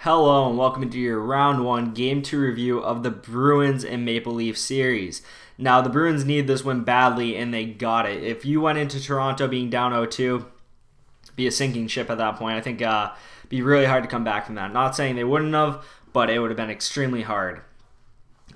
Hello and welcome to your round 1 game 2 review of the Bruins and Maple Leaf series. Now the Bruins need this win badly and they got it. If you went into Toronto being down 0-2, be a sinking ship at that point. I think it'd be really hard to come back from that. Not saying they wouldn't have, but it would have been extremely hard.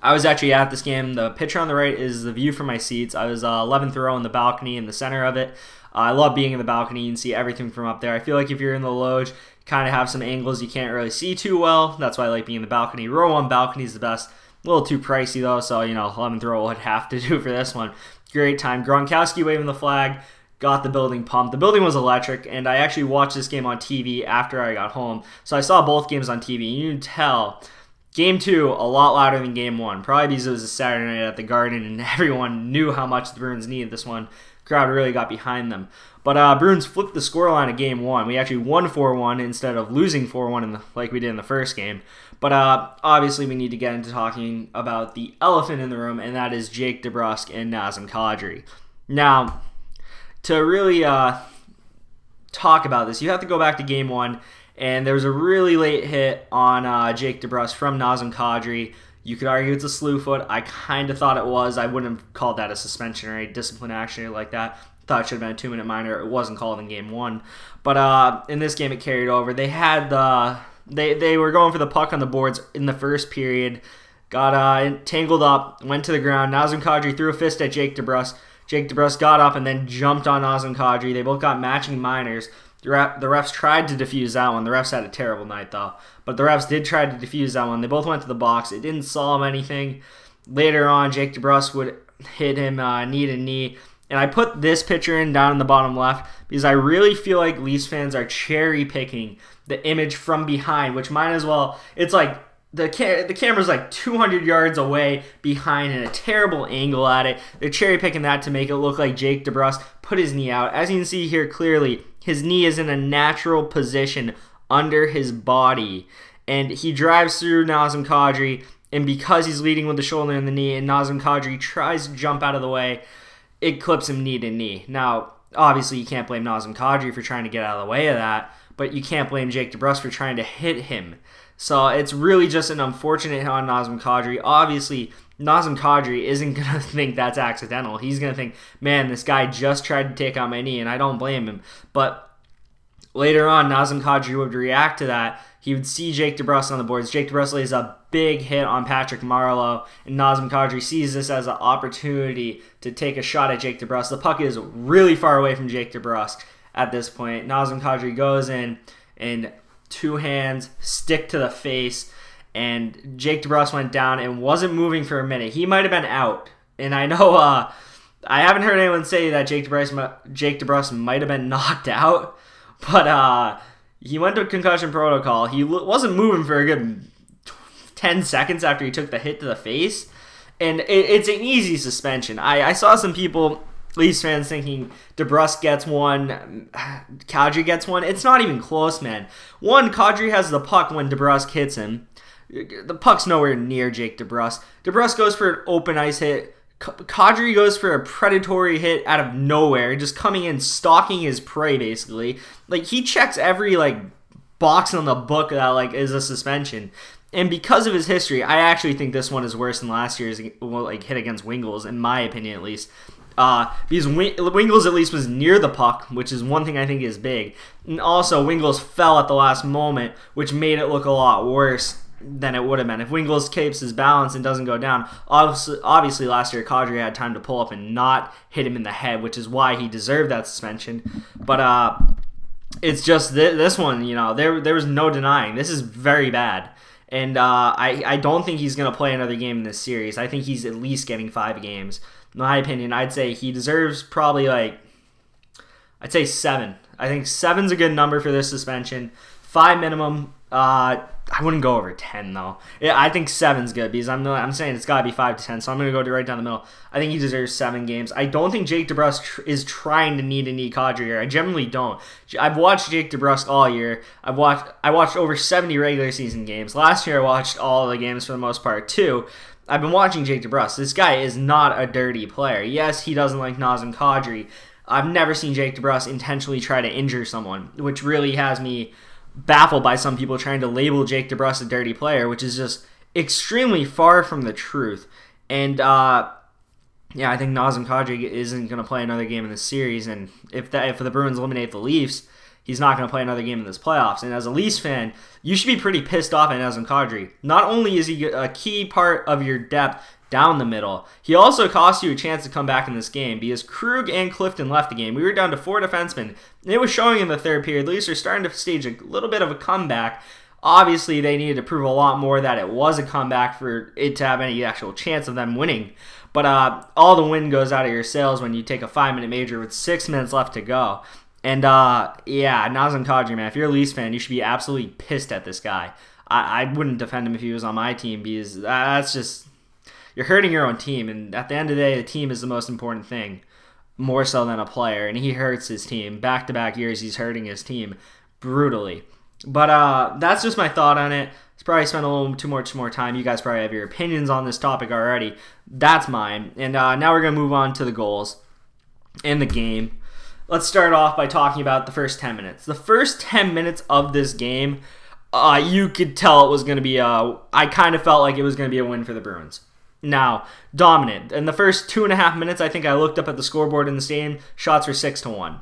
I was actually at this game. The picture on the right is the view from my seats. I was 11th row in the balcony in the center of it. I love being in the balcony. You can see everything from up there. I feel like if you're in the loge, you kind of have some angles you can't really see too well. That's why I like being in the balcony. Row 1 balcony is the best. A little too pricey though, so 11th row would have to do for this one. Great time. Gronkowski waving the flag. Got the building pumped. The building was electric, and I actually watched this game on TV after I got home. So I saw both games on TV. You can tell Game 2, a lot louder than Game 1. Probably because it was a Saturday night at the Garden and everyone knew how much the Bruins needed this one. Crowd really got behind them. But Bruins flipped the scoreline of Game 1. We actually won 4-1 instead of losing 4-1 like we did in the first game. But obviously we need to get into talking about the elephant in the room, and that is Jake DeBrusk and Nazem Kadri. Now, to really talk about this, you have to go back to Game 1. And there was a really late hit on Jake DeBrusk from Nazem Kadri. You could argue it's a slew foot. I kind of thought it was. I wouldn't have called that a suspension or a discipline action or like that. Thought it should have been a 2-minute minor. It wasn't called in Game 1. But in this game, it carried over. They had they were going for the puck on the boards in the first period. Got tangled up, went to the ground. Nazem Kadri threw a fist at Jake DeBrusk. Jake DeBrusk got up and then jumped on Nazem Kadri. They both got matching minors. The refs tried to defuse that one. The refs had a terrible night, though. But the refs did try to defuse that one. They both went to the box. It didn't solve anything. Later on, Jake DeBrusk would hit him knee to knee. And I put this picture in down in the bottom left because I really feel like Leafs fans are cherry-picking the image from behind, which might as well... It's like the camera's like 200 yards away behind and a terrible angle at it. They're cherry-picking that to make it look like Jake DeBrusk put his knee out. As you can see here clearly, his knee is in a natural position under his body. And he drives through Nazem Kadri, and because he's leading with the shoulder and the knee, and Nazem Kadri tries to jump out of the way, it clips him knee to knee. Now, obviously you can't blame Nazem Kadri for trying to get out of the way of that, but you can't blame Jake DeBrusk for trying to hit him. So it's really just an unfortunate hit on Nazem Kadri. Obviously, Nazem Kadri isn't going to think that's accidental. He's going to think, man, this guy just tried to take out my knee, and I don't blame him. But later on, Nazem Kadri would react to that. He would see Jake DeBrusk on the boards. Jake DeBrusk lays a big hit on Patrick Marleau, and Nazem Kadri sees this as an opportunity to take a shot at Jake DeBrusk. The puck is really far away from Jake DeBrusk at this point. Nazem Kadri goes in and two hands stick to the face, and Jake DeBrusk went down and wasn't moving for a minute. He might have been out, and I know I haven't heard anyone say that Jake DeBrusk might have been knocked out, but he went to concussion protocol. He wasn't moving for a good 10 seconds after he took the hit to the face, and it's an easy suspension. I saw some people, Leafs fans, thinking DeBrusk gets one, Kadri gets one. It's not even close, man. One, Kadri has the puck when DeBrusk hits him. The puck's nowhere near Jake DeBrusk. DeBrusk goes for an open ice hit. Kadri goes for a predatory hit out of nowhere, just coming in, stalking his prey, basically. Like, he checks every, box on the book that, is a suspension. And because of his history, I actually think this one is worse than last year's, hit against Wingles, in my opinion, at least. Because Wingles at least was near the puck, which is one thing I think is big. And also, Wingles fell at the last moment, which made it look a lot worse than it would have been. If Wingles keeps his balance and doesn't go down, obviously last year Kadri had time to pull up and not hit him in the head, which is why he deserved that suspension. But it's just this one, there was no denying. This is very bad. And I don't think he's going to play another game in this series. I think he's at least getting 5 games. In my opinion, I'd say he deserves probably I'd say 7. I think 7's a good number for this suspension. 5 minimum. I wouldn't go over 10 though. Yeah, I think 7's good because I'm saying it's got to be 5 to 10. So I'm going to go right down the middle. I think he deserves 7 games. I don't think Jake DeBrusk is trying to knee Kadri here. I generally don't. I've watched Jake DeBrusk all year. I watched over 70 regular season games. Last year I watched all of the games for the most part too. I've been watching Jake DeBrusk. This guy is not a dirty player. Yes, he doesn't like Nazem Kadri. I've never seen Jake DeBrusk intentionally try to injure someone, which really has me baffled by some people trying to label Jake DeBrusk a dirty player, which is just extremely far from the truth. And yeah, I think Nazem Kadri isn't going to play another game in this series, and if the Bruins eliminate the Leafs, he's not going to play another game in this playoffs. And as a Leafs fan, you should be pretty pissed off at Nazem Kadri. Not only is he a key part of your depth down the middle, he also cost you a chance to come back in this game because Krug and Clifton left the game. We were down to 4 defensemen, and it was showing in the third period. The Leafs are starting to stage a little bit of a comeback. Obviously, they needed to prove a lot more that it was a comeback for it to have any actual chance of them winning. But all the wind goes out of your sails when you take a 5-minute major with 6 minutes left to go. And yeah, Nazem Kadri, man, if you're a Leafs fan, you should be absolutely pissed at this guy. I wouldn't defend him if he was on my team because that's just, you're hurting your own team. And at the end of the day, the team is the most important thing, more so than a player. And he hurts his team. Back-to-back years, he's hurting his team brutally. But that's just my thought on it. It's probably spent a little too much more time. You guys probably have your opinions on this topic already. That's mine. And now we're going to move on to the goals in the game. Let's start off by talking about the first 10 minutes. The first 10 minutes of this game, you could tell it was going to be I kind of felt like it was going to be a win for the Bruins. Now, dominant. In the first 2.5 minutes, I think I looked up at the scoreboard in the stadium. Shots were 6-1.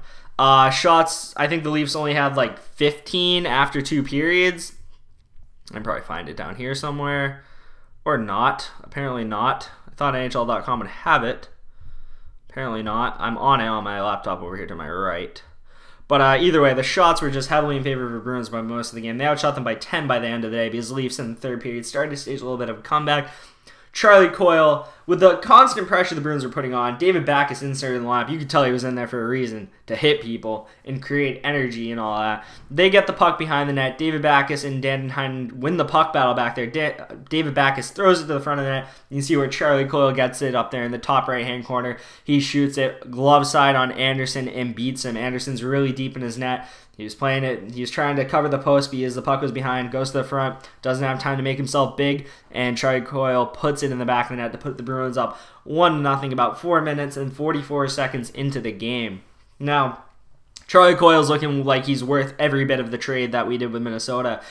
Shots, I think the Leafs only had like 15 after 2 periods. I'd probably find it down here somewhere. Or not. Apparently not. I thought NHL.com would have it. Apparently not. I'm on it on my laptop over here to my right. But either way, the shots were just heavily in favor of the Bruins by most of the game. They outshot them by 10 by the end of the day because the Leafs in the third period started to stage a little bit of a comeback. Charlie Coyle, with the constant pressure the Bruins were putting on, David Backes inserted in the lineup. You could tell he was in there for a reason, to hit people and create energy and all that. They get the puck behind the net. David Backes and Dan Heinen win the puck battle back there. David Backes throws it to the front of the net. You can see where Charlie Coyle gets it up there in the top right-hand corner. He shoots it, glove side on Anderson, and beats him. Anderson's really deep in his net. He was playing it. He was trying to cover the post because the puck was behind. Goes to the front. Doesn't have time to make himself big. And Charlie Coyle puts it in the back of the net to put the Bruins up 1-0 about 4 minutes and 44 seconds into the game. Now, Charlie Coyle's looking like he's worth every bit of the trade that we did with Minnesota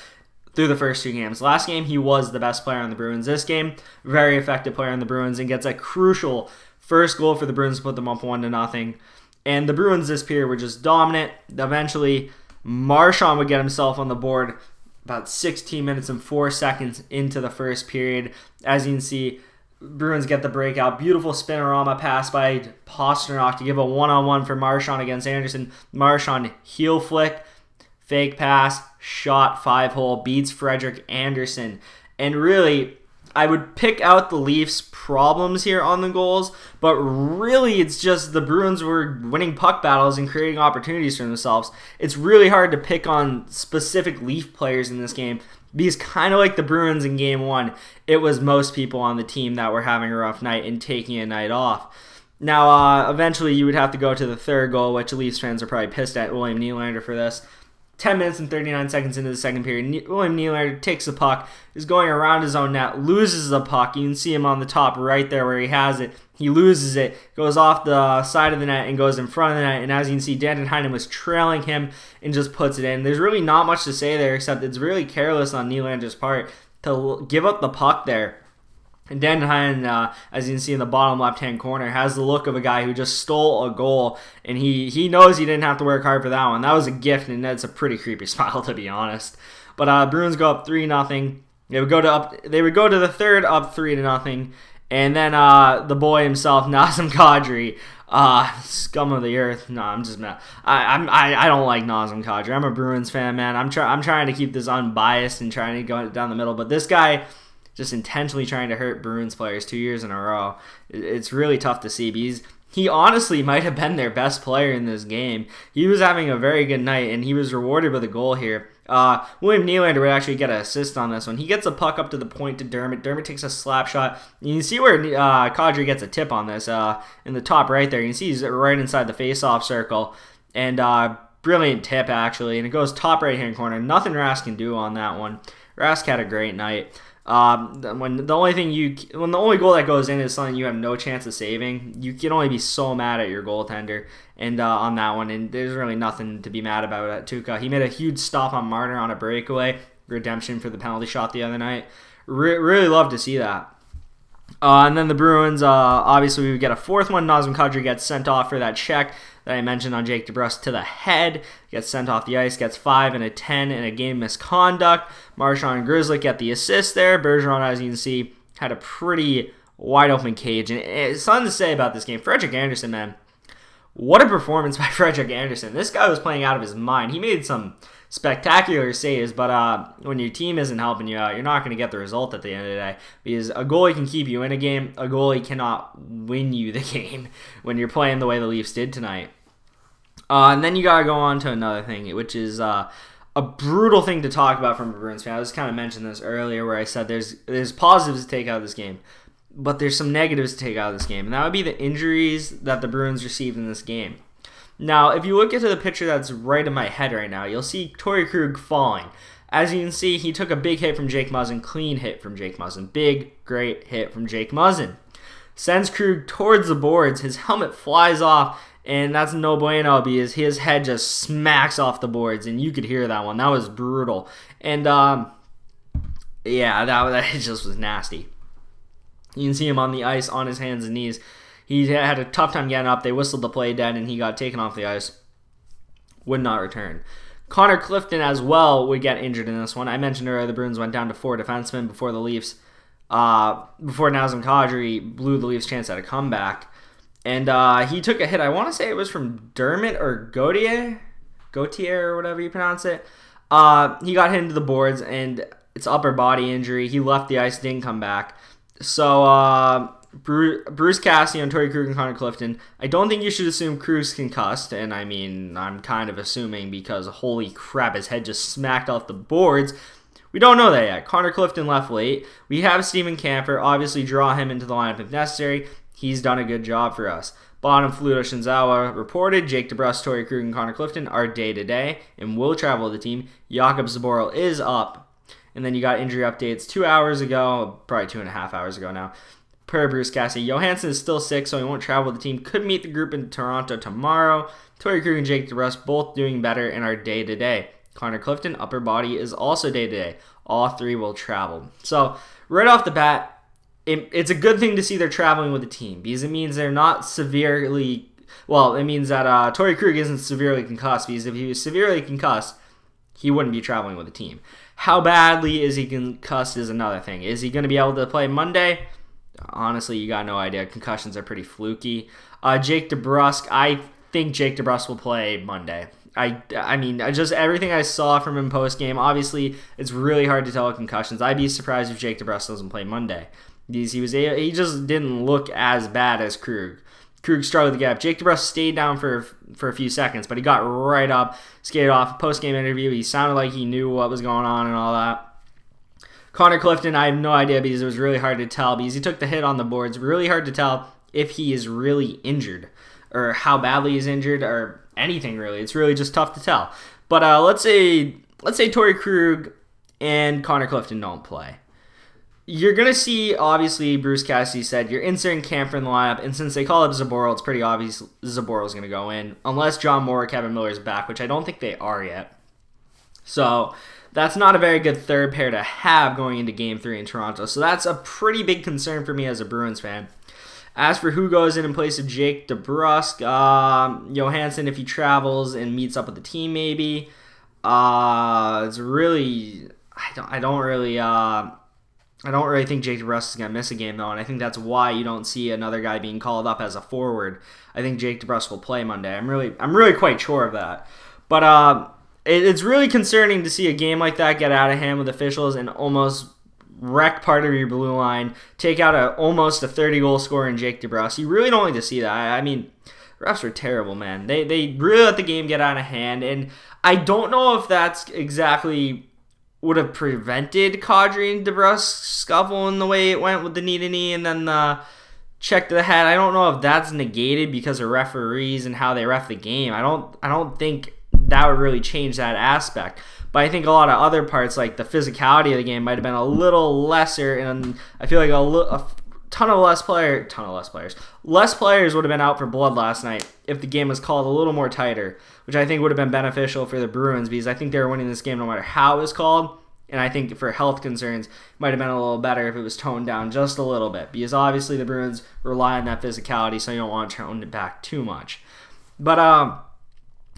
through the first 2 games. Last game, he was the best player on the Bruins. This game, very effective player on the Bruins and gets a crucial first goal for the Bruins to put them up 1-0. And the Bruins this period were just dominant. Eventually, Marchand would get himself on the board about 16 minutes and 4 seconds into the first period. As you can see, Bruins get the breakout. Beautiful spinorama pass by Pastrnak to give a one-on-one for Marchand against Anderson. Marchand heel flick, fake pass, shot 5-hole, beats Frederik Andersen. And really, I would pick out the Leafs' problems here on the goals, but really it's just the Bruins were winning puck battles and creating opportunities for themselves. It's really hard to pick on specific Leaf players in this game because kind of like the Bruins in Game 1, it was most people on the team that were having a rough night and taking a night off. Now, eventually you would have to go to the third goal, which Leafs fans are probably pissed at William Nylander for this. 10 minutes and 39 seconds into the second period, William Nylander takes the puck, is going around his own net, loses the puck. You can see him on the top right there where he has it. He loses it, goes off the side of the net and goes in front of the net. And as you can see, Dan Heinen was trailing him and just puts it in. There's really not much to say there except it's really careless on Nylander's part to give up the puck there. And Dan Heinen, as you can see in the bottom left-hand corner, has the look of a guy who just stole a goal, and he knows he didn't have to work hard for that one. That was a gift, and that's a pretty creepy smile, to be honest. But Bruins go up 3-0. They would go to the third up 3-0, and then the boy himself, Nazem Kadri, scum of the earth. No, I'm just mad. I don't like Nazem Kadri. I'm a Bruins fan, man. I'm trying to keep this unbiased and trying to go down the middle, but this guy just intentionally trying to hurt Bruins players 2 years in a row. It's really tough to see because he honestly might have been their best player in this game. He was having a very good night, and he was rewarded with a goal here. William Nylander would actually get an assist on this one. He gets a puck up to the point to Dermott. Dermott takes a slap shot. You can see where Kadri gets a tip on this in the top right there. You can see he's right inside the face-off circle. And brilliant tip, actually. And it goes top right-hand corner. Nothing Rask can do on that one. Rask had a great night. When the only goal that goes in is something you have no chance of saving, you can only be so mad at your goaltender. and on that one, and there's really nothing to be mad about at Tuukka. He made a huge stop on Marner on a breakaway, redemption for the penalty shot the other night. Really love to see that. And then the Bruins, obviously we would get a fourth one. Nazem Kadri gets sent off for that check that I mentioned on Jake DeBrusk to the head. Gets sent off the ice, gets 5 and a 10 in a game misconduct. Marchand and Grizzly get the assist there. Bergeron, as you can see, had a pretty wide open cage. And it's something to say about this game. Frederik Andersen, man. What a performance by Frederik Andersen. This guy was playing out of his mind. He made some spectacular saves, but when your team isn't helping you out, you're not going to get the result at the end of the day, because a goalie can keep you in a game. A goalie cannot win you the game when you're playing the way the Leafs did tonight. And then you got to go on to another thing, which is a brutal thing to talk about from a Bruins fan. I was kind of mentioned this earlier where I said there's positives to take out of this game, but there's some negatives to take out of this game, and that would be the injuries that the Bruins received in this game. Now, if you look into the picture that's right in my head right now, you'll see Torrey Krug falling. As you can see, he took a big hit from Jake Muzzin, clean hit from Jake Muzzin, big, great hit from Jake Muzzin. Sends Krug towards the boards, his helmet flies off, and that's no bueno because his head just smacks off the boards, and you could hear that one. That was brutal. And, yeah, that just was nasty. You can see him on the ice on his hands and knees. He had a tough time getting up. They whistled the play dead, and he got taken off the ice. Would not return. Connor Clifton as well would get injured in this one. I mentioned earlier the Bruins went down to 4 defensemen before the Leafs, before Nazem Kadri blew the Leafs' chance at a comeback. And he took a hit. I want to say it was from Dermott or Gauthier or whatever you pronounce it. He got hit into the boards, and it's upper body injury. He left the ice, didn't come back. So, Bruce Cassidy on Torrey Krug and Connor Clifton. I don't think you should assume Krug's concussed, and I mean, I'm kind of assuming because holy crap, his head just smacked off the boards. We don't know that yet. Connor Clifton left late. We have Steven Kampfer. Obviously, draw him into the lineup if necessary. He's done a good job for us. Bottom Fluto Shinzawa reported Jake DeBrusk, Torrey Krug, and Connor Clifton are day-to-day and will travel with the team. Jakob Zaboral is up. And then you got injury updates 2 hours ago, probably 2.5 hours ago now. Per Bruce Cassidy, Johansson is still sick, so he won't travel with the team. Could meet the group in Toronto tomorrow. Torrey Krug and Jake DeBrusk both doing better and are day-to-day. Connor Clifton, upper body, is also day-to-day. All three will travel. So, right off the bat, it's a good thing to see they're traveling with the team because it means they're not severely... Well, it means that Torrey Krug isn't severely concussed because if he was severely concussed, he wouldn't be traveling with the team. How badly is he concussed is another thing. Is he going to be able to play Monday? Honestly, you got no idea. Concussions are pretty fluky. Jake DeBrusk, I think Jake DeBrusk will play Monday. I mean, just everything I saw from him post-game, obviously, it's really hard to tell with concussions. I'd be surprised if Jake DeBrusk doesn't play Monday. He just didn't look as bad as Krug. Krug struggled to get up. Jake DeBrusk stayed down for a few seconds, but he got right up, skated off. Post-game interview, he sounded like he knew what was going on and all that. Connor Clifton, I have no idea because it was really hard to tell because he took the hit on the boards. Really hard to tell if he is really injured or how badly he's injured or anything really. It's really just tough to tell. But let's say Torrey Krug and Connor Clifton don't play. You're going to see, obviously, Bruce Cassidy said, you're inserting Kampfer in the lineup, and since they call up Zaboral, it's pretty obvious Zaboral's going to go in, unless John Moore or Kevin Miller's back, which I don't think they are yet. So, that's not a very good third pair to have going into Game 3 in Toronto, so that's a pretty big concern for me as a Bruins fan. As for who goes in place of Jake DeBrusk, Johansson, if he travels and meets up with the team, maybe. It's really... I don't really think Jake DeBrusk is going to miss a game, though, and I think that's why you don't see another guy being called up as a forward. I think Jake DeBrusk will play Monday. I'm really quite sure of that. But it's really concerning to see a game like that get out of hand with officials and almost wreck part of your blue line, take out almost a 30-goal scorer in Jake DeBrusk. You really don't like to see that. I mean, refs are terrible, man. They really let the game get out of hand, and I don't know if that's exactly would have prevented Kadri and Debrusk scuffle in the way it went with the knee-to-knee and then the check to the head. I don't know if that's negated because of referees and how they ref the game. I don't think that would really change that aspect. But I think a lot of other parts, like the physicality of the game, might have been a little lesser, and I feel like a Less players would have been out for blood last night if the game was called a little more tighter, which I think would have been beneficial for the Bruins because I think they were winning this game no matter how it was called. And I think for health concerns, it might have been a little better if it was toned down just a little bit because obviously the Bruins rely on that physicality, so you don't want to tone it back too much. But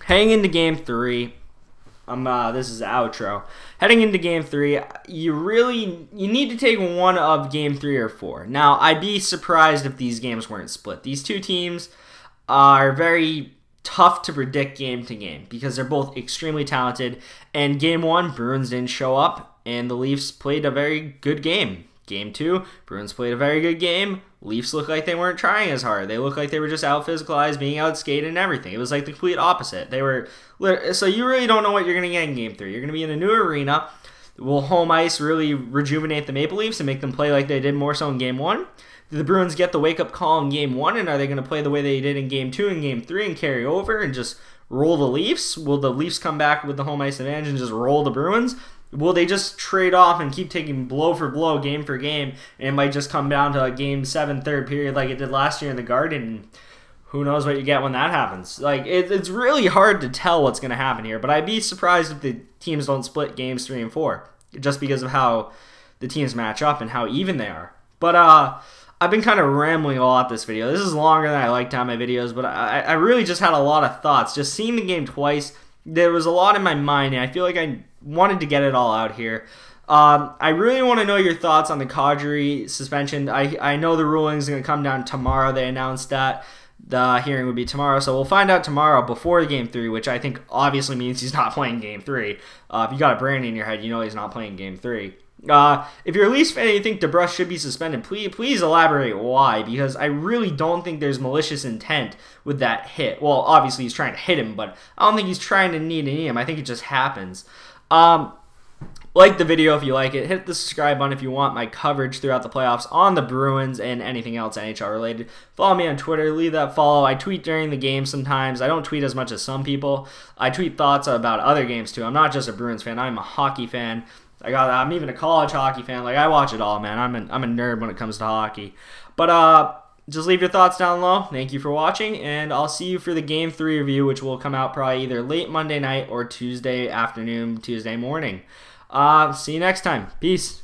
heading into Game 3, this is the outro. Heading into Game 3, you need to take one of Game 3 or 4. Now, I'd be surprised if these games weren't split. These two teams are very tough to predict game to game because they're both extremely talented. And Game 1, Bruins didn't show up, and the Leafs played a very good game. Game 2, Bruins played a very good game. Leafs looked like they weren't trying as hard. They looked like they were just out-physicalized, being outskated and everything. It was like the complete opposite. So you really don't know what you're going to get in Game 3. You're going to be in a new arena. Will home ice really rejuvenate the Maple Leafs and make them play like they did more so in Game 1? Did the Bruins get the wake-up call in Game 1, and are they going to play the way they did in Game 2 and Game 3 and carry over and just roll the Leafs? Will the Leafs come back with the home ice advantage and just roll the Bruins? Will they just trade off and keep taking blow for blow, game for game, and it might just come down to a Game 7 third period like it did last year in the Garden? Who knows what you get when that happens. Like it's really hard to tell what's going to happen here, but I'd be surprised if the teams don't split Games 3 and 4 just because of how the teams match up and how even they are. But I've been kind of rambling a lot this video. This is longer than I like to have my videos, but I really just had a lot of thoughts. Just seeing the game twice, there was a lot in my mind, and I feel like I wanted to get it all out here. I really want to know your thoughts on the Kadri suspension. I know the ruling is going to come down tomorrow. They announced that the hearing would be tomorrow, so we'll find out tomorrow before Game 3, which I think obviously means he's not playing Game 3. If you got a brand in your head, you know he's not playing Game 3. If you're a Leafs fan and you think Debrusk should be suspended, please elaborate why, because I really don't think there's malicious intent with that hit. Well, obviously he's trying to hit him, but I don't think he's trying to knee him. I think it just happens. Like the video if you like it. Hit the subscribe button if you want my coverage throughout the playoffs on the Bruins and anything else NHL related. Follow me on Twitter. Leave that follow. I tweet during the game sometimes. I don't tweet as much as some people. I tweet thoughts about other games too. I'm not just a Bruins fan. I'm a hockey fan. I'm even a college hockey fan. Like I watch it all, man. I'm a nerd when it comes to hockey. But just leave your thoughts down below. Thank you for watching, and I'll see you for the Game 3 review, which will come out probably either late Monday night or Tuesday afternoon, Tuesday morning. See you next time. Peace.